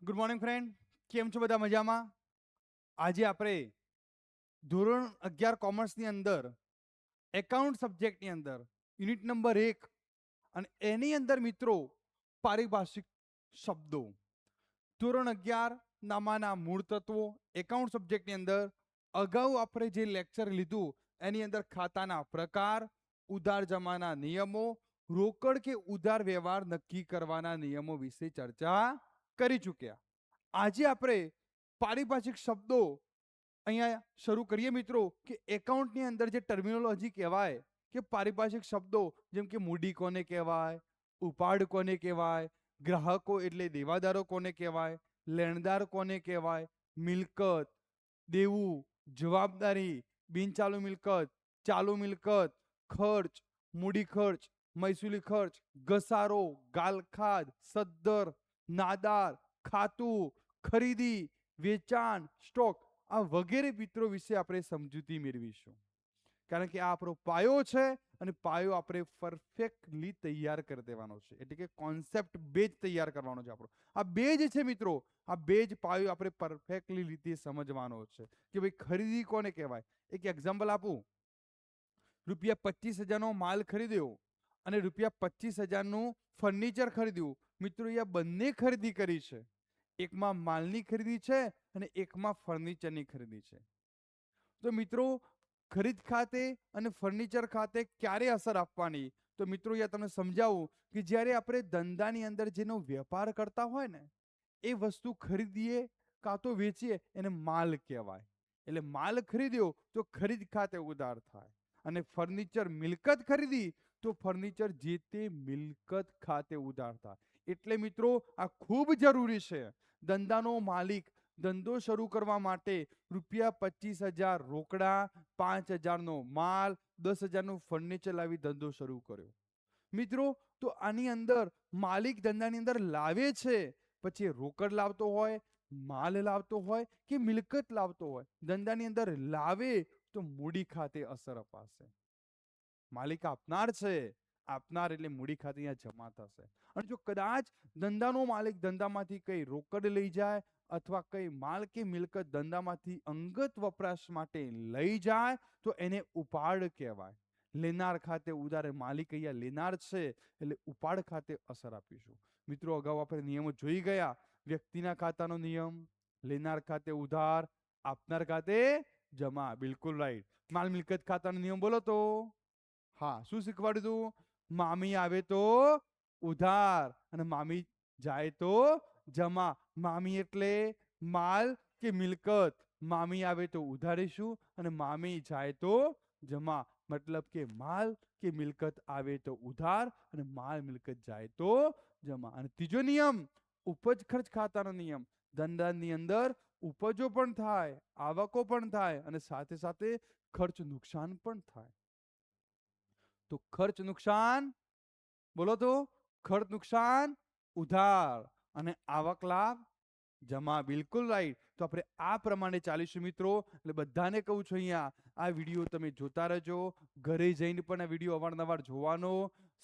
Good morning friend, કેમ છો બધા મજામાં? આજે આપણે ધોરણ 11 કોમર્સની અંદર એકાઉન્ટ સબ્જેક્ટની અંદર યુનિટ નંબર 1 અને એની અંદર મિત્રો પારિભાષિક શબ્દો ધોરણ 11 નામાના મૂળ તત્વો એકાઉન્ટ સબ્જેક્ટની અંદર અગાઉ આપણે જે લેક્ચર લીધું એની અંદર ખાતાના પ્રકાર, ઉધાર જમાના નિયમો, રોકડ કે ઉધાર વ્યવહાર નક્કી કરવાના નિયમો વિશે ચર્ચા કરી ચૂક્યા. આજે આપણે પારિભાષિક શબ્દો અહીંયા શરૂ કરીએ મિત્રો કે એકાઉન્ટની અંદર જે ટર્મિનોલોજી કહેવાય કે પારિભાષિક શબ્દો જેમ કે મૂડી કોને કહેવાય, ઉપાડ કોને કહેવાય, ગ્રાહકો એટલે દેવાદારો કોને કહેવાય, લેણદાર કોને કહેવાય, મિલકત, દેવું, જવાબદારી, બિનચાલુ મિલકત, ચાલુ મિલકત, ખર્ચ, મૂડી ખર્ચ, મહેસૂલી ખર્ચ, ઘસારો, ગાલખાદ, સદ્દર, નાદાર, ખાતું, ખરીદી, વેચાણ, સ્ટોક આ વગેરે મિત્રો વિશે આપણે સમજૂતી મેળવીશું. કારણ કે આ આપણો પાયો છે અને પાયો આપણે પરફેક્ટલી તૈયાર કરી દેવાનો છે. એટલે કે કોન્સેપ્ટ બેઝ તૈયાર કરવાનો છે આપણો. આ બેઝ છે મિત્રો, આ બેઝ પાયો આપણે પરફેક્ટલી રીતે સમજવાનો છે કે ભાઈ ખરીદી કોને કહેવાય. એક એક્ઝામ્પલ આપું. ₹25,000નો માલ ખરીદ્યો અને ₹25,000નું ફર્નિચર ખરીદ્યું. મિત્રો અહીંયા બંને ખરીદી કરી છે. એકમાં માલની ખરીદી છે અને એકમાં ફર્નિચરની ખરીદી છે. તો મિત્રો ખરીદ ખાતે અને ફર્નિચર ખાતે ક્યારે અસર આપવાની? તો મિત્રો અહીંયા તમને સમજાવું કે જ્યારે આપણે ધંધાની અંદર જેનો વેપાર કરતા હોય ને એ વસ્તુ ખરીદીએ કાં તો વેચીએ એને માલ કહેવાય. એટલે માલ ખરીદ્યો તો ખરીદ ખાતે ઉધાર થાય અને ફર્નિચર મિલકત ખરીદી તો ફર્નિચર જે તે મિલકત ખાતે ઉધાર થાય. એટલે મિત્રો આ ખૂબ જરૂરી છે. ધંધાનો માલિક ધંધો શરૂ કરવા માટે ₹25,000 રોકડા, 5,000નો માલ, 10,000નું ફર્નિચર લાવી ધંધો શરૂ કર્યો. મિત્રો તો આની અંદર માલિક ધંધાની અંદર લાવે છે, પછી રોકડ લાવતો હોય, માલ લાવતો હોય કે મિલકત લાવતો હોય, ધંધાની અંદર લાવે તો મૂડી ખાતે અસર અપાશે. માલિક આપનાર છે, આપનાર એટલે મૂડી ખાતે અહીંયા જમા થશે. અને જો કદાચ ધંધાનો માલિક ધંધામાંથી કઈ રોકડ લઈ જાય અથવા કઈ માલ કે મિલકત ધંધામાંથી અંગત વપરાશ માટે લઈ જાય તો એને ઉપાડ કહેવાય. લેનાર ખાતે ઉધાર, માલિક અહીંયા લેનાર છે એટલે ઉપાડ ખાતે અસર આપીશું. મિત્રો અગાઉ આપણે નિયમો જોઈ ગયા. વ્યક્તિના ખાતાનો નિયમ, લેનાર ખાતે ઉધાર, આપનાર ખાતે જમા. બિલકુલ રાઈટ. માલ મિલકત ખાતાનો નિયમ બોલો તો. હા, શું શીખવાડ્યું તું? મામી આવે તો ઉધાર અને મામી જાય તો જમા. મામી એટલે માલ કે મિલકત. મામી આવે તો ઉધારીશું અને મામી જાય તો જમા. મતલબ કે માલ કે મિલકત આવે તો ઉધાર અને માલ મિલકત જાય તો જમા. અને ત્રીજો નિયમ ઉપજ ખર્ચ ખાતાનો નિયમ. ધંધાની અંદર ઉપજો પણ થાય, આવકો પણ થાય અને સાથે સાથે ખર્ચ નુકસાન પણ થાય. તો ખર્ચ નુકસાન બોલો તો. ખર્ચ નુકસાન ઉધાર અને આવક લાભ જમા. બિલકુલ રાઈટ. તો આપણે આ પ્રમાણે ચાલીશું મિત્રો. એટલે બધાને કહું છું અહીંયા આ વિડીયો તમે જોતા રહેજો. ઘરે જઈને પણ આ વિડીયો અવારનવાર જોવાનો,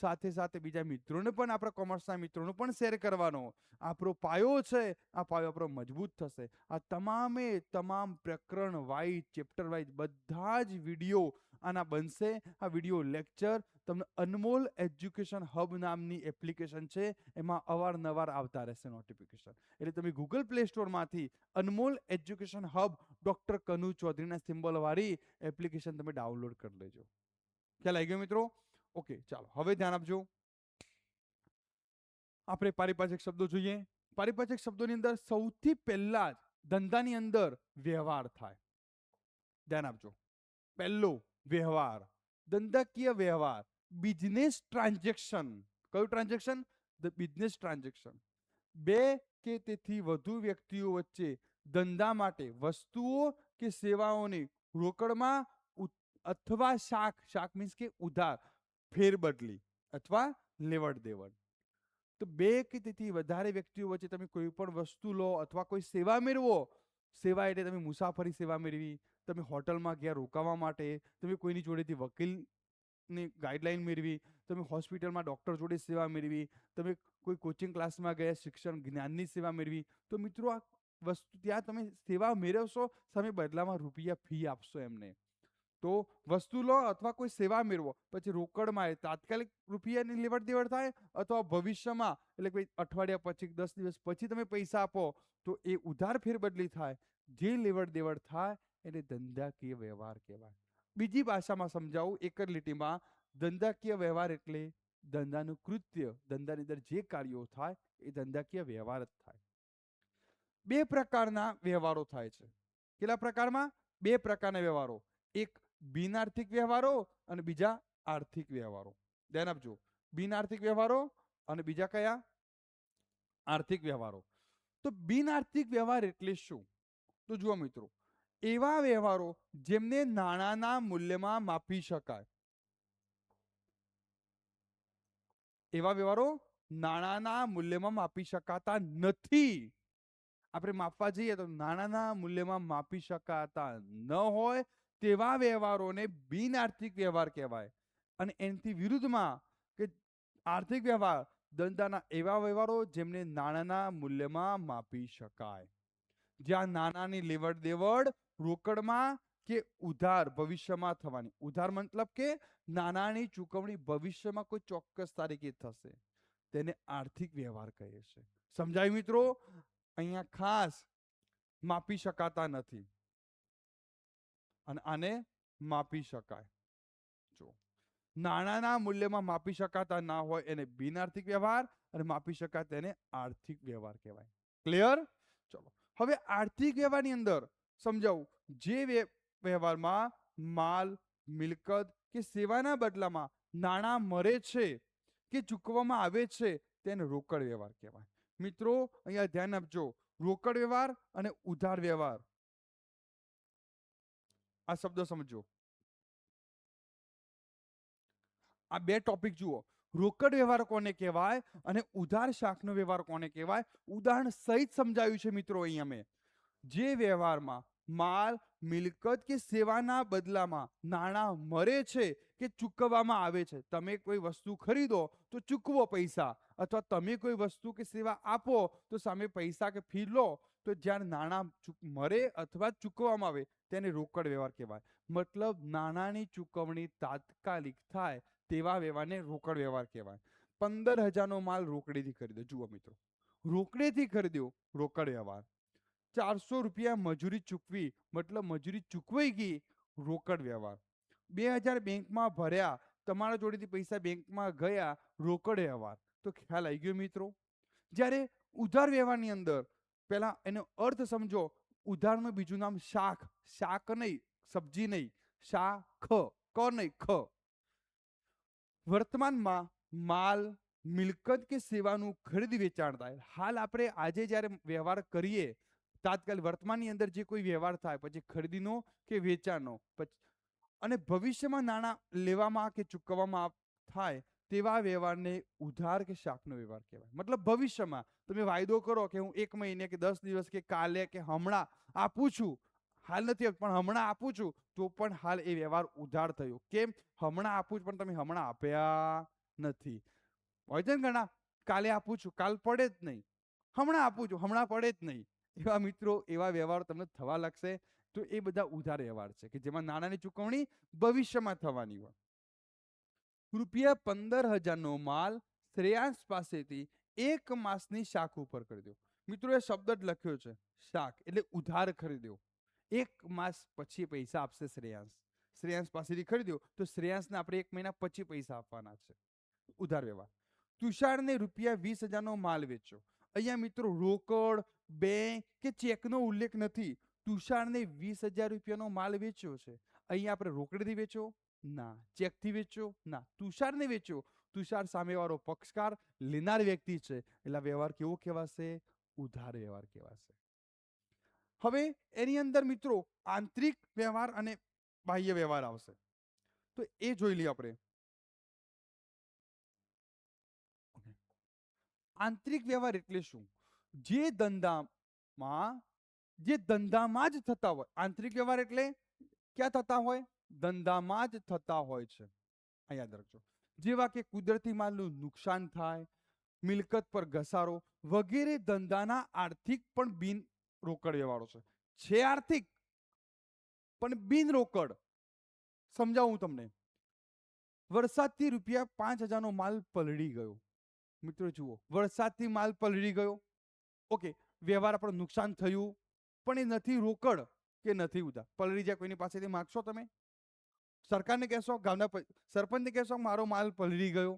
સાથે સાથે બીજા મિત્રોને પણ, આપણા કોમર્સના મિત્રોને પણ શેર કરવાનો. આપણો પાયો છે, આ પાયો આપણો મજબૂત થશે. આ તમામે તમામ પ્રકરણ વાઇઝ, ચેપ્ટર વાઇઝ બધા જ વિડીયો આના બનશે. આ વિડીયો લેક્ચર તમને અનમોલ એજ્યુકેશન હબ નામની એપ્લિકેશન છે, એમાં અવારનવાર આવતા રહેશે નોટિફિકેશન. એટલે તમે ગૂગલ પ્લે સ્ટોરમાંથી Anmol education hub doctor Kanu ચૌધરીના સિમ્બોલ વાળી એપ્લિકેશન તમે ડાઉનલોડ કરી લેજો. ખ્યાલ આવી ગયો મિત્રો? ઓકે, ચાલો હવે ધ્યાન આપજો. આપણે પારિભાષિક શબ્દો જોઈએ. પારિભાષિક શબ્દોની અંદર સૌથી પહેલા જ ધંધાની અંદર વ્યવહાર થાય. ધ્યાન આપજો. પહેલો વ્યવહાર, ધંધાકીય વ્યવહાર, બિઝનેસ ટ્રાન્ઝેક્શન. કયું ટ્રાન્ઝેક્શન? The business transaction. બે કે તેથી વધુ વ્યક્તિઓ વચ્ચે ધંધા માટે વસ્તુઓ કે સેવાઓની રોકડમાં અથવા શાક મીન્સ કે ઉધાર, ફેરબદલી અથવા લેવડ દેવડ. તો બે કે તેથી વધારે વ્યક્તિઓ વચ્ચે તમે કોઈ પણ વસ્તુ લો અથવા કોઈ સેવા મેળવો. સેવા એટલે તમે મુસાફરી સેવા મેળવી, તમે હોટલમાં ગયા રોકાવા માટે, તમે કોઈની જોડેથી વકીલ ની ગાઈડલાઈન મેળવી, તમે હોસ્પિટલમાં ડૉક્ટર જોડે સેવા મેળવી, તમે કોઈ કોચિંગ ક્લાસમાં ગયા શિક્ષણ જ્ઞાનની સેવા મેળવી, તો મિત્રો આ વસ્તુ ત્યાં તમે સેવા મેળવશો, સામે બદલામાં રૂપિયા ફી આપશો એમને. તો વસ્તુ લો અથવા કોઈ સેવા મેળવો, પછી રોકડમાં એ તાત્કાલિક રૂપિયાની લેવડ દેવડ થાય, અથવા ભવિષ્યમાં એટલે કોઈ અઠવાડિયા પછી 10 દિવસ પછી તમે પૈસા આપો તો એ ઉધાર ફેરબદલી થાય. જે લેવડ દેવડ થાય એને ધંધાકીય વ્યવહાર કહેવાય. બીજી ભાષામાં સમજાવું એક જ લીટીમાં, ધંધાકીય વ્યવહાર એટલે ધંધાનું કૃત્ય, ધંધાની અંદર જે કાર્યો થાય એ ધંધાકીય વ્યવહાર જ થાય. બે પ્રકારના વ્યવહારો થાય છે. કેટલા પ્રકારમાં? બે પ્રકારના વ્યવહારો. એક બિનઆર્થિક વ્યવહારો અને બીજા આર્થિક વ્યવહારો. ધ્યાન આપજો, બિનઆર્થિક વ્યવહારો અને બીજા કયા? આર્થિક વ્યવહારો. તો બિનઆર્થિક વ્યવહાર એટલે શું? તો જુઓ મિત્રો, એવા વ્યવહારો જેમને નાણાંના મૂલ્યમાં માપી શકાય. એવા વ્યવહારો નાણાંના મૂલ્યમાં માપી શકાતા નથી. આપણે માપવા જઈએ તો નાણાંના મૂલ્યમાં માપી શકાતા ન હોય તેવા વ્યવહારોને બિનઆર્થિક વ્યવહાર કહેવાય. અને એનાથી વિરુદ્ધમાં કે આર્થિક વ્યવહાર, ધંધાના એવા વ્યવહારો જેમને નાણાંના મૂલ્યમાં માપી શકાય, જ્યાં નાણાંની લેવડ દેવડ રોકડમાં કે ઉધાર ભવિષ્યમાં થવાની. ઉધાર મતલબ કે નાણાંની ચૂકવણી ભવિષ્યમાં કોઈ ચોક્કસ તારીખે થશે, તેને આર્થિક વ્યવહાર કહે છે. સમજાય મિત્રો? અહીંયા ખાસ માપી શકાતા નથી અને આને માપી શકાય. જો નાણાંના મૂલ્યમાં માપી શકાતા ના હોય એને બિનઆર્થિક વ્યવહાર, અને માપી શકાય તેને આર્થિક વ્યવહાર કહેવાય. ક્લિયર? ચલો હવે આર્થિક વ્યવહારની અંદર સમજાવું, જે વ્યવહારમાં માલ, મિલકત કે સેવાના બદલામાં નાણાં મળે છે કે ચૂકવવામાં આવે છે તેને રોકડ વ્યવહાર કહેવાય. મિત્રો અહીંયા ધ્યાન આપજો, રોકડ વ્યવહાર અને ઉધાર વ્યવહાર, આ શબ્દ સમજો. આ બે ટોપિક જુઓ. રોકડ વ્યવહાર કોને કહેવાય અને ઉધાર શાખનો વ્યવહાર કોને કહેવાય, ઉદાહરણ સહિત સમજાવ્યું છે મિત્રો. અહીંયા મેં જે વ્યવહારમાં માલ, મિલકત કે સેવાના બદલામાં નાણાં મળે છે કે ચૂકવવામાં આવે છે, તમે કોઈ વસ્તુ ખરીદો તો ચૂકવો પૈસા, અથવા તમે કોઈ વસ્તુ કે સેવા આપો તો સામે પૈસા કે ફી લો, તો જ્યારે નાણાં મળે અથવા ચૂકવવામાં આવે તેને રોકડ વ્યવહાર કહેવાય. મતલબ નાણાંની ચૂકવણી તાત્કાલિક થાય તેવા વ્યવહારને રોકડ વ્યવહાર કહેવાય. 15,000નો માલ રોકડેથી ખરીદ્યો. જુઓ મિત્રો, રોકડેથી ખરીદ્યો, રોકડ વ્યવહાર. 400 રૂપિયા મજૂરી ચૂકવી, મતલબ મજૂરી ચૂકવાઈ ગઈ, રોકડ વ્યવહાર. 2,000 બેંકમાં ભર્યા, તમારા જોડેથી પૈસા બેંકમાં ગયા, રોકડ વ્યવહાર. તો ખ્યાલ આવી ગયો મિત્રો? જ્યારે ઉધાર વ્યવહારની અંદર પહેલા એનો અર્થ સમજો. ઉધારનું બીજું નામ શાખ. શાક નહીં, સબ્જી નહીં, શાખ, ક નહીં, ખ. વર્તમાનમાં માલ, મિલકત કે સેવાનું ખરીદ વેચાણ થાય. હાલ આપણે આજે જ્યારે વ્યવહાર કરીએ, તાત્કાલિક વર્તમાનની અંદર જે કોઈ વ્યવહાર થાય, પછી ખરીદીનો કે વેચાણનો, અને ભવિષ્યમાં નાણાં લેવામાં કે ચૂકવવામાં થાય તેવા વ્યવહારને ઉધાર કે શાખનો વ્યવહાર કહેવાય. મતલબ ભવિષ્યમાં તમે વાયદો કરો કે હું 1 મહિને કે 10 દિવસ કે કાલે કે હમણાં આપું છું, હાલ નથી પણ હમણાં આપું છું, તો પણ હાલ એ વ્યવહાર ઉધાર થયો. કેમ? હમણાં આપું છું પણ તમે હમણાં આપ્યા નથી. હોય છે ને ઘણા, કાલે આપું છું, કાલ પડે જ નહીં, હમણાં આપું છું, હમણાં પડે જ નહીં. એવા મિત્રો, એવા વ્યવહારો તમને થવા લાગશે. તો એ બધા ઉધાર વ્યવહાર છે કે જેમાં નાણાંની ચૂકવણી ભવિષ્યમાં થવાની હોય. રૂપિયા 15,000નો માલ શ્રેયાંશ પાસેથી 1 માસની શાખ ઉપર ખરીદ્યો. મિત્રો એ શબ્દ જ લખ્યો છે, શાખ એટલે ઉધાર ખરીદ્યો. 1 માસ પછી પૈસા આપશે શ્રેયાંશ. શ્રેયાંશ પાસેથી ખરીદ્યો તો શ્રેયાંશને આપણે 1 મહિના પછી પૈસા આપવાના છે. ઉધાર વ્યવહાર. તુષારને રૂપિયા 20,000નો માલ વેચ્યો. અહીંયા મિત્રો રોકડ, બેંક કે ચેકનો ઉલ્લેખ નથી. તુષારને 20,000 રૂપિયાનો માલ વેચ્યો છે. અહીંયા આપણે રોકડથી વેચ્યો ના, ચેકથી વેચ્યો ના, તુષારને વેચ્યો. તુષાર સામેવાળો પક્ષકાર, લેનાર વ્યક્તિ છે, એટલે વ્યવહાર કેવો કહેવાશે? ઉધાર વ્યવહાર કહેવાશે. હવે એની અંદર મિત્રો આંતરિક વ્યવહાર અને બાહ્ય વ્યવહાર આવશે, તો એ જોઈ લઈએ આપણે. આંતરિક વ્યવહાર એટલે શું? જે ધંધામાં જ થતા હોય. આંતરિક વ્યવહાર એટલે ક્યાં થતા હોય? ધંધામાં જ થતા હોય છે. આ યાદ રાખજો. જેવા કે કુદરતી માલનું નુકસાન થાય, મિલકત પર ઘસારો વગેરે ધંધાના આર્થિક પણ બિન રોકડ વ્યવહારો છે આર્થિક પણ બિન રોકડ. સમજાવું તમને. વરસાદથી ₹5,000નો માલ પલળી ગયો. મિત્રો જુઓ, વરસાદથી માલ પલળી ગયો, ઓકે, વ્યવહાર આપણો નુકસાન થયું, પણ એ નથી રોકડ કે નથી ઉધાર. પલળી જાય કોઈની પાસેથી માગશો તમે? સરકારને કહેશો, ગામના સરપંચને કહેશો મારો માલ પલળી ગયો,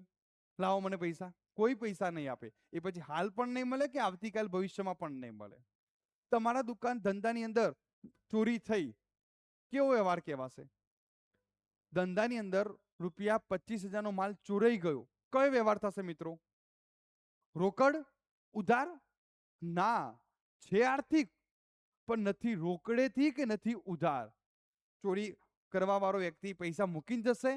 લાવો મને પૈસા? કોઈ પૈસા નહીં આપે. એ પછી હાલ પણ નહીં મળે કે આવતીકાલ ભવિષ્યમાં પણ નહીં મળે. તમારા દુકાન ધંધાની અંદર ચોરી થઈ, કેવો વ્યવહાર કહેવાશે? ધંધાની અંદર ₹25,000નો માલ ચોરાઈ ગયો, કયો વ્યવહાર થશે મિત્રો? રોકડ? ઉધાર? ના, છે આર્થિક પણ નથી રોકડેથી કે નથી ઉધાર. ચોરી કરવા વાળો વ્યક્તિ પૈસા મૂકીને જશે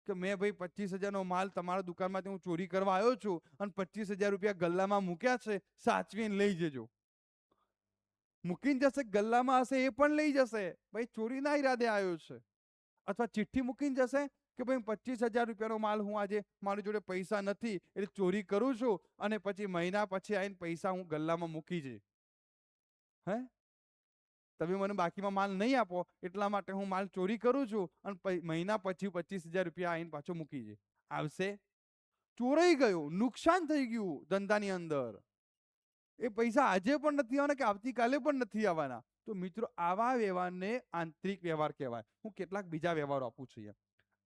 કે મેં ભાઈ 25,000નો માલ તમારા દુકાનમાંથી હું ચોરી કરવા આવ્યો છું અને ₹25,000 ગલ્લામાં મૂક્યા છે, સાચવીને લઈ જજો. મૂકીને જશે, ગલ્લામાં હશે એ પણ લઈ જશે, ભાઈ ચોરીના ઈરાદે આવ્યો છે. અથવા ચિઠ્ઠી મૂકીને જશે કે ભાઈ ₹25,000નો માલ હું આજે મારી જોડે પૈસા નથી એટલે ચોરી કરું છું અને પછી મહિના પછી આવીને પૈસા હું ગલ્લામાં મૂકી જઈ. હે, તમે મને બાકીમાં માલ નહીં આપો એટલા માટે હું માલ ચોરી કરું છું અને મહિના પછી ₹25,000 આવીને પાછો મૂકી જઈ. આવશે? ચોરાઈ ગયો, નુકસાન થઈ ગયું ધંધાની અંદર. એ પૈસા આજે પણ નથી આવવાના કે આવતીકાલે પણ નથી આવવાના. તો મિત્રો આવા વ્યવહારને આંતરિક વ્યવહાર કહેવાય. હું કેટલાક બીજા વ્યવહારો આપું છું.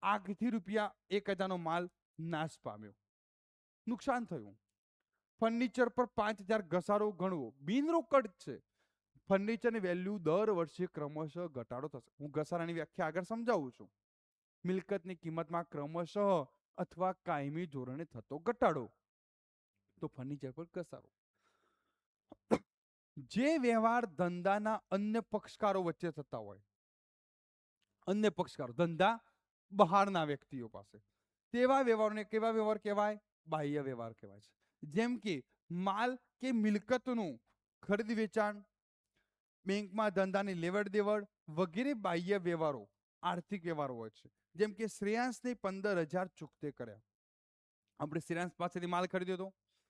આગથી ₹1,000નો માલ નાશ પામ્યો, નુકસાન થયું. ફર્નિચર પર 5,000 ઘસારો ગણવો, બિન રોકડ છે. ફર્નિચરની વેલ્યુ દર વર્ષે ક્રમશઃ ઘટાડો થશે. હું ઘસારાની વ્યાખ્યા આગળ સમજાવું છું. મિલકતની કિંમતમાં ક્રમશઃ અથવા કાયમી ધોરણે થતો ઘટાડો, તો ફર્નિચર પર ઘસારો. જે વ્યવહાર ધંધાના અન્ય પક્ષકારો વચ્ચે થતા હોય, અન્ય પક્ષકારો ધંધા બહારના વ્યક્તિઓ પાસે, તેવા વ્યવહારોને કેવા વ્યવહાર કહેવાય? બાહ્ય વ્યવહાર કહેવાય છે. જેમ કે માલ કે મિલકતનું ખરીદ વેચાણ, બેંકમાં ધંધાની લેવડ દેવડ વગેરે બાહ્ય વ્યવહારો આર્થિક વ્યવહારો હોય છે. જેમ કે શ્રેયાંશને 15,000 ચૂકતે કર્યા. આપણે શ્રેયાંશ પાસેથી માલ ખરીદ્યો હતો,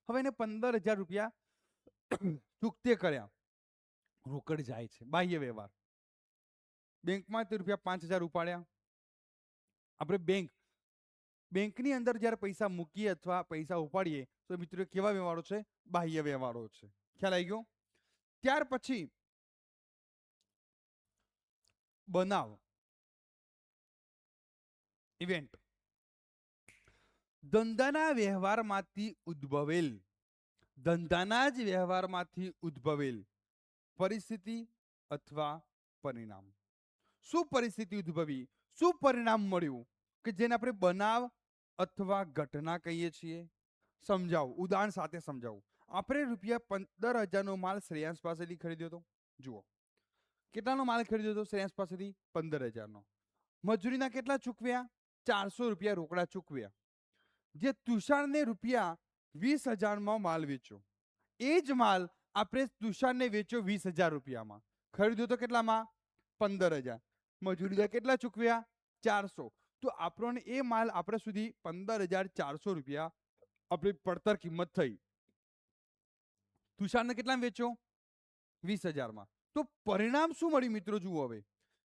હવે એને ₹15,000 ચૂકતે કર્યા, રોકડ જાય છે, બાહ્ય વ્યવહાર. બેંકમાં તે ₹5,000 ઉપાડ્યા. આપણે બેંકની અંદર જ્યારે પૈસા મૂકીએ અથવા પૈસા ઉપાડીએ તો મિત્રો કેવા વ્યવહારો છે? બાહ્ય વ્યવહારો છે. ખ્યાલ આવી ગયો? ત્યાર પછી બનાવ, ઇવેન્ટ. ધંધાના જ વ્યવહારમાંથી ઉદ્ભવેલ પરિસ્થિતિ અથવા પરિણામ. શું પરિસ્થિતિ ઉદ્ભવી, શું પરિણામ મળ્યું કે જેને આપણે બનાવ અથવા ઘટના કહીએ છીએ? સમજાવું, ઉદાહરણ સાથે સમજાવું. આપણે ₹15,000નો માલ શ્રેયાંશ પાસેથી ખરીદ્યો હતો. જુઓ, કેટલાનો માલ ખરીદ્યો હતો શ્રેયાંશ પાસેથી? 15,000નો. મજૂરીના કેટલા ચૂકવ્યા? ₹400 રોકડા ચૂકવ્યા. જે તુષારને ₹20,000માં માલ વેચ્યો, એ જ માલ આપણે તુષારને વેચ્યો ₹20,000. ખરીદ્યો તો કેટલામાં? 15,000. મજૂરીના કેટલા ચૂકવ્યા? 400. તો આપણને એ માલ આપણે સુધી ₹15,400 આપણી પડતર કિંમત થઈ. તુષારને કેટલામાં વેચ્યો? 20,000માં. તો પરિણામ શું મળ્યું મિત્રો? જુઓ, હવે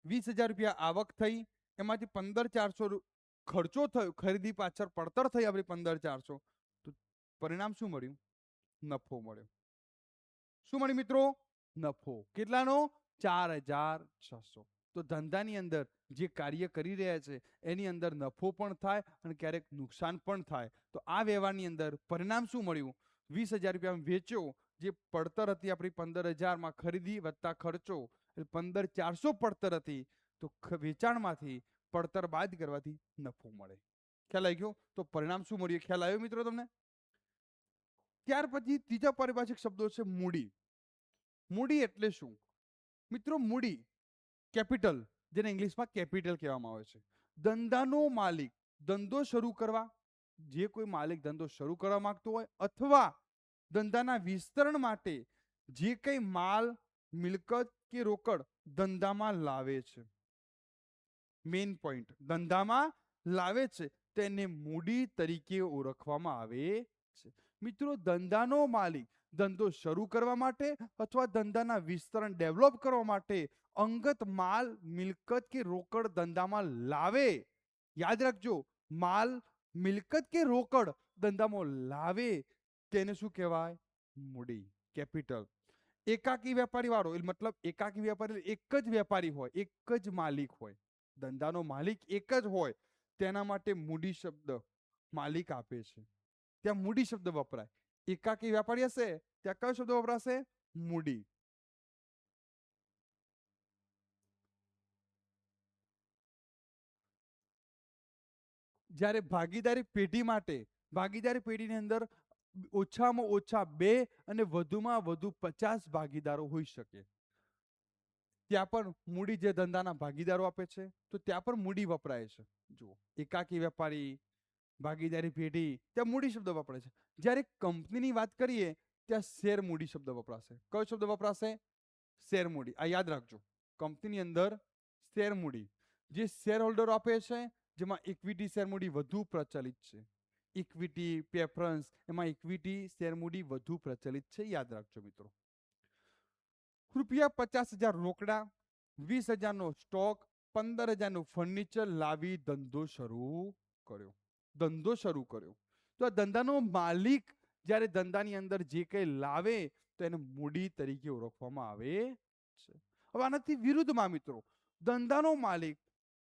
₹20,000 આવક થઈ, એમાંથી 15,400 ખર્ચો થયો, ખરીદી પાછળ પડતર થઈ આપણી 15,400. તો પરિણામ શું મળ્યું? નફો મળ્યો. શું મળ્યું મિત્રો? નફો. કેટલાનો? 4,600. તો ધંધાની અંદર જે કાર્ય કરી રહ્યા છે એની અંદર નફો પણ થાય અને ક્યારેક નુકસાન પણ થાય. તો આ વ્યવહારની અંદર પરિણામ શું મળ્યું? ₹20,000 વેચ્યો, જે પડતર હતી આપણી 15,000માં, ખરીદી વત્તા ખર્ચો 15,400 પડતર હતી. તો વેચાણમાંથી પડતર બાદ કરવાથી નફો મળે. ખ્યાલ આવી ગયો? તો પરિણામ શું મળ્યું? ખ્યાલ આવ્યો મિત્રો તમને? ત્યાર પછી ત્રીજા પારિભાષિક શબ્દો છે મૂડી. મૂડી એટલે શું મિત્રો? મૂડી કેપિટલ, જેને ઇંગ્લિશમાં કેપિટલ કહેવામાં આવે છે. ધંધાનો માલિક ધંધો શરૂ કરવા, જે કોઈ માલિક ધંધો શરૂ કરવા માંગતો હોય અથવા ધંધાના વિસ્તરણ માટે જે કંઈ માલ, મિલકત કે રોકડ ધંધામાં લાવે છે, મેઇન પોઈન્ટ, ધંધામાં લાવે છે તેને મૂડી તરીકે ઓળખવામાં આવે છે. મિત્રો, ધંધાનો માલિક ધંધો શરૂ કરવા માટે અથવા ધંધાના વિસ્તરણ ડેવલપ કરવા માટે અંગત માલ, મિલકત કે રોકડ ધંધામાં લાવે. યાદ રાખજો, માલ, મિલકત કે રોકડ ધંધામાં લાવે તેને શું કહેવાય? મૂડી, કેપિટલ. એકાકી વેપારી વાળો મતલબ એકાકી વેપારી એક જ વેપારી હોય, એક જ માલિક હોય, ધંધાનો માલિક એક જ હોય, તેના માટે મૂડી શબ્દ માલિક આપે છે. ત્યાં મૂડી શબ્દ વપરાય. એકાકી વેપારી હશે ત્યાં કયો શબ્દ વપરાશે? મૂડી. જ્યારે ભાગીદારી પેઢી માટે, ભાગીદારી પેઢીની અંદર ઓછામાં ઓછા 2 અને વધુમાં વધુ 50 ભાગીદારો હોઈ શકે. ત્યાં પણ મૂડી જે ધંધાના ભાગીદારો આપે છે તો ત્યાં પણ મૂડી વપરાય છે. જુઓ, એકાકી વેપારી, ભાગીદારી પેઢી, ત્યાં મૂડી શબ્દ વપરાય છે. જ્યારે કંપનીની વાત કરીએ ત્યાં શેર મૂડી શબ્દ વપરાશે. કયો શબ્દ વપરાશે? શેર મૂડી. આ યાદ રાખજો, કંપનીની અંદર શેર મૂડી જે શેર હોલ્ડરો આપે છે, જેમાં ઇક્વિટી શેર મૂડી વધુ પ્રચલિત છે. ઇક્વિટી, પ્રેફરન્સ, એમાં ઇક્વિટી શેર મૂડી વધુ પ્રચલિત છે. યાદ રાખજો મિત્રો. ₹50,000 રોકડા, 20,000 નો સ્ટોક, 15,000 નું ફર્નિચર લાવી ધંધો શરૂ કર્યો. ધંધો શરૂ કર્યો તો આ ધંધાનો માલિક જ્યારે ધંધાની અંદર જે કંઈ લાવે તો એને મૂડી તરીકે ઓળખવામાં આવે છે. હવે આનાથી વિરુદ્ધમાં મિત્રો, ધંધાનો માલિક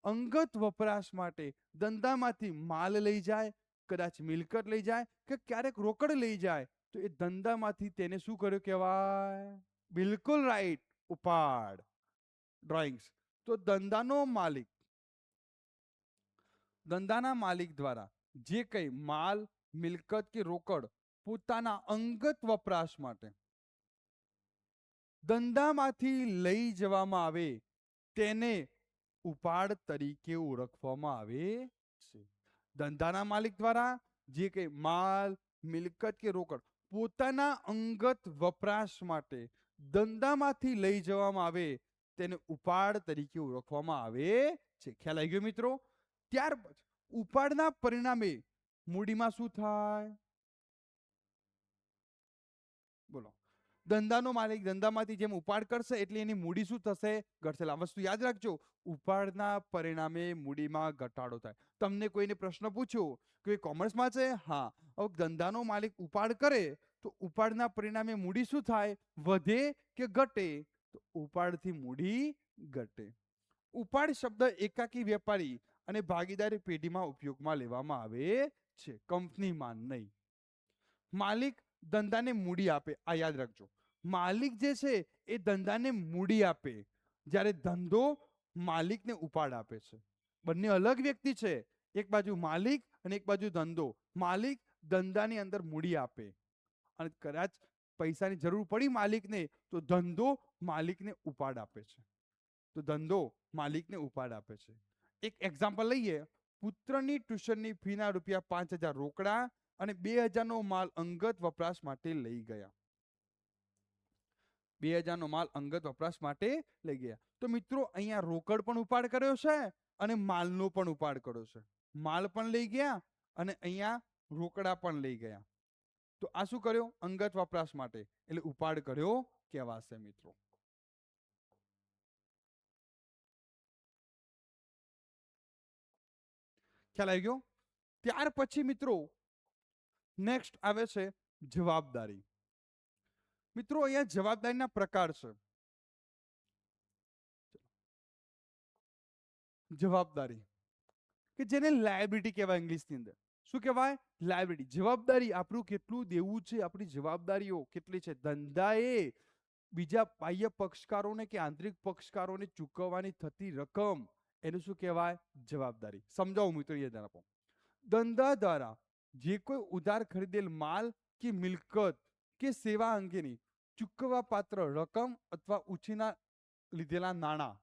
અંગત વપરાશ માટે ધંધામાંથી માલ લઈ જાય, કદાચ મિલકત લઈ જાય કે ક્યારેક રોકડ લઈ જાય તો એ ધંધામાંથી તેને શું કર્યું કહેવાય? બિલકુલ રાઈટ, ઉપાડ. ડ્રોઈંગ્સ. તો ધંધાના માલિક દ્વારા જે કંઈ માલ, મિલકત કે રોકડ પોતાના અંગત વપરાશ માટે ધંધામાંથી લઈ જવામાં આવે તેને ઉપાડ તરીકે ઓળખવામાં આવે છે. ધંધાના માલિક દ્વારા જે કંઈ માલ, મિલકત કે રોકડ પોતાના અંગત વપરાશ માટે ધંધામાંથી લઈ જવામાં આવે તેને ઉપાડ તરીકે ઓળખવામાં આવે છે. ખ્યાલ આવી ગયો મિત્રો? ત્યાર પછી ઉપાડના પરિણામે મૂડીમાં શું થાય? બોલો. ધંધાનો માલિક ધંધામાંથી જેમ ઉપાડ કરશે એટલે એની મૂડી શું થશે? ઘટશે. આ વસ્તુ યાદ રાખજો, ઉપાડના પરિણામે મૂડીમાં ઘટાડો થાય. તમને કોઈને પ્રશ્ન પૂછ્યો કે કોમર્સમાં છે, હા, હવે ધંધાનો માલિક ઉપાડ કરે તો ઉપાડના પરિણામે મૂડી શું થાય? વધે કે ઘટે? તો ઉપાડથી મૂડી ઘટે. ઉપાડ શબ્દ એકાકી વેપારી અને ભાગીદારી પેઢીમાં ઉપયોગમાં લેવામાં આવે છે, કંપનીમાં નહીં. માલિક ધંધાને મૂડી આપે. આ યાદ રાખજો, માલિક જે છે એ ધંધાને મૂડી આપે, જ્યારે ધંધો માલિકને ઉપાડ આપે છે. બંને અલગ વ્યક્તિ છે. એક બાજુ માલિક અને એક બાજુ ધંધો. માલિક ધંધાની અંદર મૂડી આપે અને કદાચ પૈસાની જરૂર પડી માલિકને તો ધંધો માલિકને ઉપાડ આપે છે. તો ધંધો માલિકને ઉપાડ આપે છે. એક એક્ઝામ્પલ લઈએ. પુત્રની ટ્યુશનની ફીના ₹5,000 રોકડા અને 2,000 નો માલ અંગત વપરાશ માટે લઈ ગયા. 2,000 નો માલ અંગત વપરાશ માટે લઈ ગયા. તો મિત્રો, અહીંયા રોકડ પણ ઉપાડ કર્યો છે અને માલનો પણ ઉપાડ કર્યો છે. માલ પણ લઈ ગયા અને અહીંયા રોકડા પણ લઈ ગયા. તો આ શું કર્યો? અંગત વપરાશ માટે, એટલે ઉપાડ કર્યો કહેવાશે મિત્રો. ખ્યાલ આવી ગયો? ત્યાર પછી મિત્રો નેક્સ્ટ આવે છે જવાબદારી. મિત્રો, અહીંયા જવાબદારીના પ્રકાર છે. જવાબદારી કે જેને લાયબિલિટી કહેવાય ઇંગ્લિશની અંદર. શું કહેવાય? લાયબિલિટી. જવાબદારી, આપણું કેટલું દેવું છે, આપણી જવાબદારીઓ કેટલી છે. ધંધાએ બીજા બાહ્ય પક્ષકારોને કે આંતરિક પક્ષકારોને ચૂકવવાની થતી રકમ, એનું શું કહેવાય? જવાબદારી. સમજાવું મિત્રો, એ ધ્યાન આપો. ધંધા દ્વારા જે કોઈ ઉધાર ખરીદેલ માલ કે મિલકત કે સેવા અંગેની ચૂકવવા પાત્ર રકમ અથવા ઉછીના લીધેલા નાણાં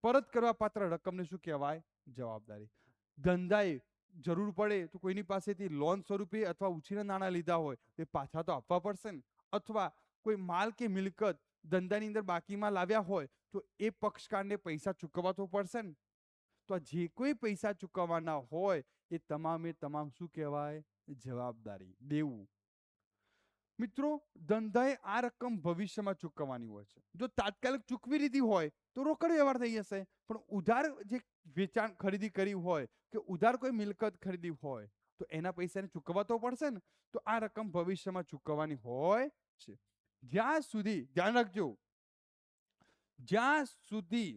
પરત કરવા પાત્ર રકમને શું કહેવાય? જવાબદારી. ધંધાએ જરૂર પડે તો કોઈની પાસેથી લોન સ્વરૂપે અથવા ઉછીના નાણાં લીધા હોય તે પાછા તો આપવા પડશે ને, અથવા કોઈ માલ કે મિલકત ધંધાની અંદર બાકીમાં લાવ્યા હોય તો એ પક્ષકારને પૈસા ચૂકવવા તો પડશે ને. તો જે કોઈ પૈસા ચૂકવવાના હોય એ તમામ શું કહેવાય? જવાબદારી, દેવું. મિત્રો, ધંધાએ આ રકમ ભવિષ્યમાં ચૂકવવાની હોય છે. જો તાત્કાલિક ચૂકવી દીધી હોય તો રોકડ વ્યવહાર થઈ જશે, પણ ઉધાર જે વેચાણ ખરીદી કરી હોય કે ઉધાર કોઈ મિલકત ખરીદી હોય તો એના પૈસાને ચૂકવવા તો પડશે ને. તો આ રકમ ભવિષ્યમાં ચૂકવવાની હોય છે. જ્યાં સુધી, ધ્યાન રાખજો, જ્યાં સુધી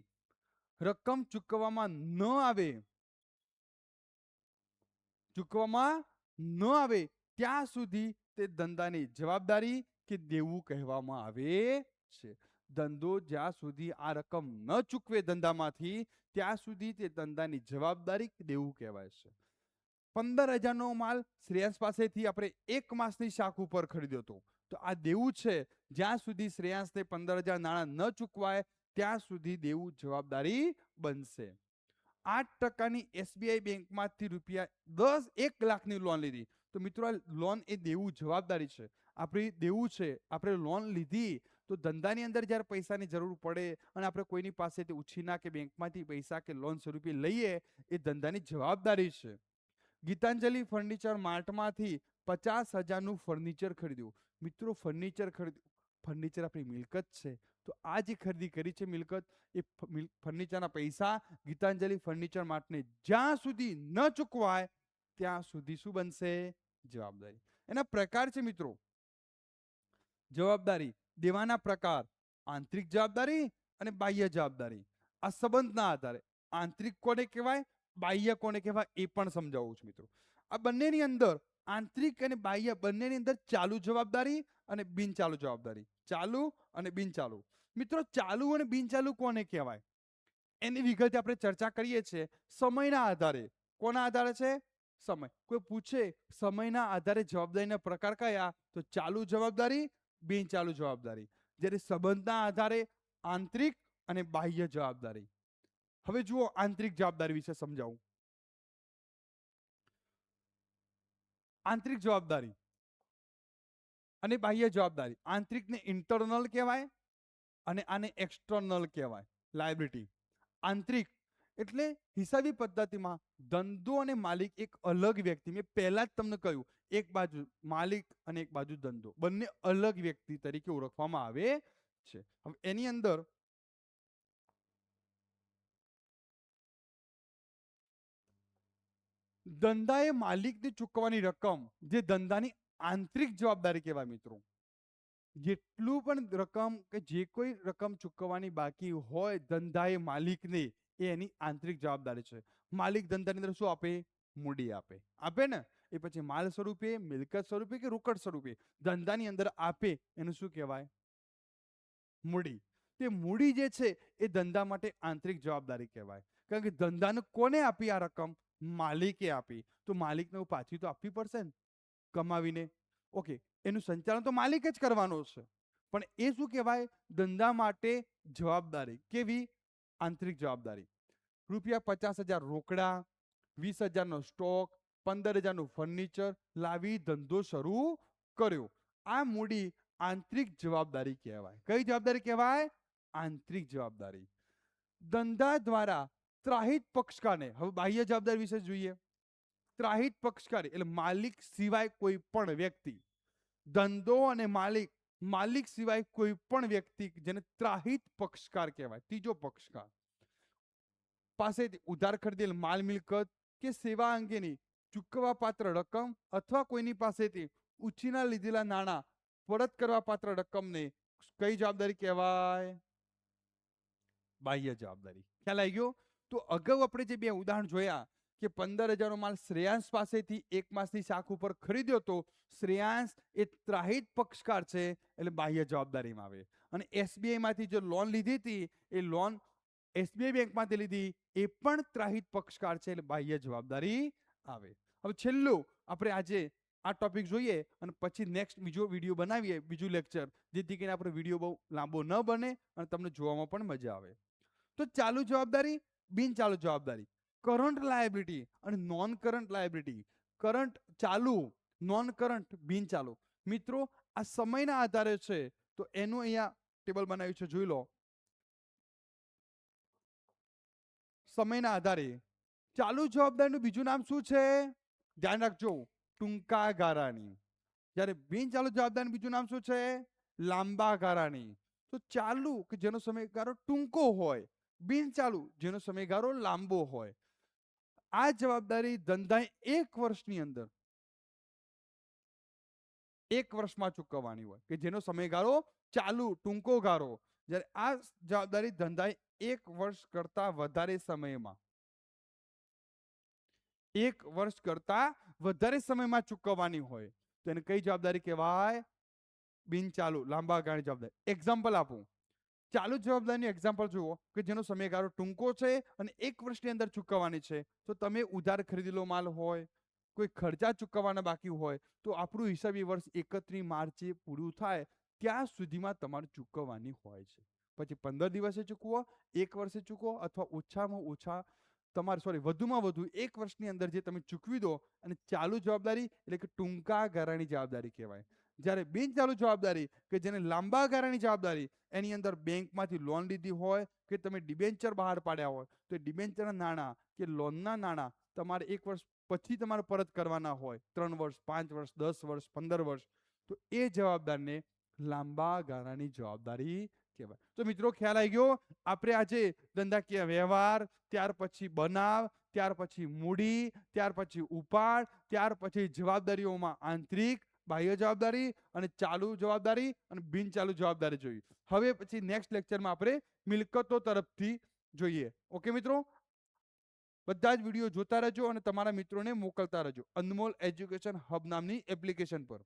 રકમ ચૂકવવામાં ન આવે ત્યાં સુધી તે ધંધાની જવાબદારી કે દેવું કહેવામાં આવે છે. ધંધો જ્યાં સુધી આ રકમ ન ચૂકવે ધંધામાંથી ત્યાં સુધી તે ધંધાની જવાબદારી કે દેવું કહેવાય છે. 15,000 નો માલ શ્રેયાંશ પાસેથી આપણે 1 માસની શાખ ઉપર ખરીદ્યો હતો, તો આ દેવું છે. જ્યાં સુધી શ્રેયાંશને 15,000 નાણાં ન ચૂકવાય ત્યાં સુધી દેવું જવાબદારી બનશે. 8% SBI બેંકમાંથી ₹1 લાખની લોન લીધી, તો મિત્રો આ લોન એ દેવું જવાબદારી છે. આપણી દેવું છે, આપણે લોન લીધી તો ધંધાની અંદર જ્યારે પૈસાની જરૂર પડે અને આપણે કોઈની પાસેથી ઉછીના કે બેંકમાંથી પૈસા કે લોન સ્વરૂપે લઈએ, એ ધંધાની જવાબદારી છે. ગીતાંજલિ ફર્નિચર માર્ટમાંથી 50,000 નું ફર્નિચર ખરીદ્યું. મિત્રો, ફર્નિચર આપણી મિલકત છે, તો આ જે ખરીદી કરી છે મિલકત, એ ફર્નિચરના પૈસા ગીતાંજલિ ફર્નિચર માર્ટને જ્યાં સુધી ન ચૂકવાય ત્યાં સુધી શું બનશે? જવાબદારી. એના પ્રકાર છે મિત્રો, જવાબદારી, દેવાના પ્રકાર, આંતરિક જવાબદારી અને બાહ્ય જવાબદારી. આ સંબંધના આધારે આંતરિક કોને કહેવાય, બાહ્ય કોને કહેવાય એ પણ સમજાવું છું મિત્રો. આ બંનેની અંદર, આંતરિક અને બાહ્ય બંનેની અંદર ચાલુ જવાબદારી અને બિનચાલુ જવાબદારી, ચાલુ અને બિનચાલુ. મિત્રો, ચાલુ અને બિનચાલુ કોને કહેવાય એની વિગતે આપણે ચર્ચા કરીએ છીએ. સમયના આધારે. કોના આધારે છે? સમય. કોઈ પૂછે સમયના આધારે જવાબદારીના પ્રકાર કયા, તો ચાલુ જવાબદારી, બિનચાલુ જવાબદારી. જ્યારે સંબંધના આધારે આંતરિક અને બાહ્ય જવાબદારી. હવે જુઓ, આંતરિક જવાબદારી વિશે સમજાવું. આંતરિક જવાબદારી અને બાહ્ય જવાબદારી. આંતરિકને ઇન્ટરનલ કહેવાય અને આને એક્સટર્નલ કહેવાય, લાયબિલિટી. આંતરિક એટલે હિસાબી પદ્ધતિમાં ધંધો અને માલિક એક અલગ વ્યક્તિ. મેં પહેલા જ તમને કહ્યું, એક બાજુ માલિક અને એક બાજુ ધંધો, બંને અલગ વ્યક્તિ તરીકે ઓળખવામાં આવે છે. હવે એની અંદર ધંધાએ માલિકને ચૂકવવાની રકમ જે ધંધાની આંતરિક જવાબદારી કહેવાય મિત્રો. જેટલું પણ રકમ કે જે કોઈ રકમ ચૂકવવાની બાકી હોય ધંધાએ માલિકને, એ એની આંતરિક જવાબદારી છે. માલિક ધંધાની અંદર શું આપે? મૂડી આપે ને. એ પછી માલ સ્વરૂપે, મિલકત સ્વરૂપે કે રોકડ સ્વરૂપે ધંધાની અંદર આપે, એનું શું કહેવાય? મૂડી. તે મૂડી જે છે એ ધંધા માટે આંતરિક જવાબદારી કહેવાય. કારણ કે ધંધાને કોને આપી આ રકમ? માલિકે આપી. તો માલિકને પાછી તો આપવી પડશે ને કમાવીને. ઓકે, એનું સંચાલન તો માલિક જ કરવાનો છે, પણ એ શું કહેવાય? ધંધા માટે જવાબદારી. કેવી? આંતરિક જવાબદારી. ₹50,000 રોકડા, 20,000 નો સ્ટોક, 15,000 નું ફર્નિચર લાવી ધંધો શરૂ કર્યો. આ મૂડી આંતરિક જવાબદારી કહેવાય. કઈ જવાબદારી કહેવાય? આંતરિક જવાબદારી. ધંધા દ્વારા ત્રાહિત પક્ષકારને, હવે બાહ્ય જવાબદારી વિશે જોઈએ. ત્રાહિત પક્ષકારી એટલે માલિક સિવાય કોઈ પણ વ્યક્તિ, ધંધો અને માલિક સિવાય કોઈ પણ વ્યક્તિ, જેને ત્રાહિત પક્ષકાર કહેવાય, ત્રીજો પક્ષકાર, પાસેથી ઉધાર ખરીદેલ માલ મિલકત કે સેવા અંગેની ચૂકવવા પાત્ર રકમ અથવા કોઈની પાસેથી ઉછીના લીધેલા નાણાં પરત કરવા પાત્ર રકમને કઈ જવાબદારી કહેવાય? બાહ્ય જવાબદારી. ખ્યાલ આવી ગયો? તો અગાઉ આપણે જે બે ઉદાહરણ જોયા કે 15,000 નો માલ શ્રેયાંશ પાસેથી 1 માસની શાખ ઉપર ખરીદ્યો તો શ્રેયાંશ એ ત્રાહિત પક્ષકાર છે, એટલે બાહ્ય જવાબદારીમાં આવે. અને SBI માંથી જે લોન લીધી હતી એ લોન SBI બેંકમાંથી લીધી, એ પણ ત્રાહિત પક્ષકાર છે, એટલે બાહ્ય જવાબદારી આવે. હવે છેલ્લું આપણે આજે આ ટોપિક જોઈએ અને પછી નેક્સ્ટ બીજો વિડીયો બનાવીએ, બીજું લેક્ચર, જેથી કરીને આપણે વિડીયો બહુ લાંબો ન બને અને તમને જોવામાં પણ મજા આવે. તો ચાલુ જવાબદારી, બિનચાલુ જવાબદારી, કરંટ લાયબિલિટી અને નોન કરંટ લાયબિલિટી. કરંટ ચાલુ, નોન કરંટ બિનચાલુ. મિત્રો, આ સમયના આધારે છે, તો એનું અહીંયા ટેબલ બનાવ્યું છે, જોઈ લો. સમયના આધારે ચાલુ જવાબદારીનું બીજું નામ શું છે? ધ્યાન રાખજો, ટૂંકા ગાળાની. જ્યારે બિન ચાલુ જવાબદારીનું બીજું નામ શું છે? લાંબા ગાળાની. તો ચાલુ કે જેનો સમયગાળો ટૂંકો હોય, બિન ચાલુ જેનો સમયગાળો લાંબો હોય. આ જવાબદારી ધંધાએ 1 વર્ષની અંદર 1 વર્ષમાં ચૂકવવાની હોય કે જેનો સમયગાળો ચાલુ ટૂંકો ગાળો. જ્યારે આ જવાબદારી ધંધાએ 1 વર્ષ કરતા વધારે સમયમાં 1 વર્ષ કરતા વધારે સમયમાં ચૂકવવાની હોય તો એને કઈ જવાબદારી કહેવાય? બિન ચાલુ લાંબા ગાળાની જવાબદારી. એક્ઝામ્પલ આપું. ચાલુ જવાબદારીનું એક્ઝામ્પલ જુઓ કે જેનો સમયગાળો ટૂંકો છે અને 1 વર્ષની અંદર ચૂકવવાની છે. તો તમે ઉધાર ખરીદેલો માલ હોય, કોઈ ખર્ચા ચૂકવવાના બાકી હોય, તો આપણું હિસાબી વર્ષ 31 માર્ચે પૂરું થાય ત્યાં સુધીમાં તમારે ચૂકવવાની હોય છે. પછી 15 દિવસે ચૂકવો, 1 વર્ષે ચૂકવો, અથવા ઓછામાં ઓછા તમારે વધુમાં વધુ 1 વર્ષની અંદર જે તમે ચૂકવી દો અને ચાલુ જવાબદારી એટલે કે ટૂંકા ગાળાની જવાબદારી કહેવાય. જ્યારે બિન ચાલુ જવાબદારી કે જેને લાંબા ગાળાની જવાબદારી, એની અંદર બેંકમાંથી લોન લીધી હોય કે તમે ડિબેન્ચર બહાર પાડ્યા હોય તો ડિબેન્ચરના નાણાં કે લોનના નાણાં તમારે 1 વર્ષ પછી તમારે પરત કરવાના હોય, 3 વર્ષ, 5 વર્ષ, 10 વર્ષ, 15 વર્ષ, તો એ જવાબદારને લાંબા ગાળાની જવાબદારી કહેવાય. તો મિત્રો ખ્યાલ આવી ગયો. આપણે આજે ધંધાકીય વ્યવહાર, ત્યાર પછી બનાવ, ત્યાર પછી મૂડી, ત્યાર પછી ઉપાડ, ત્યાર પછી જવાબદારીઓમાં આંતરિક બાહ્ય જવાબદારી અને ચાલુ જવાબદારી અને બિન ચાલુ જવાબદારી જોઈ. હવે પછી નેક્સ્ટ લેક્ચરમાં આપણે મિલકતો તરફથી જોઈએ. ઓકે મિત્રો, બધા જ વિડીયો જોતા રહેજો અને તમારા મિત્રોને મોકલતા રહેજો અનમોલ એજ્યુકેશન હબ નામની એપ્લિકેશન પર.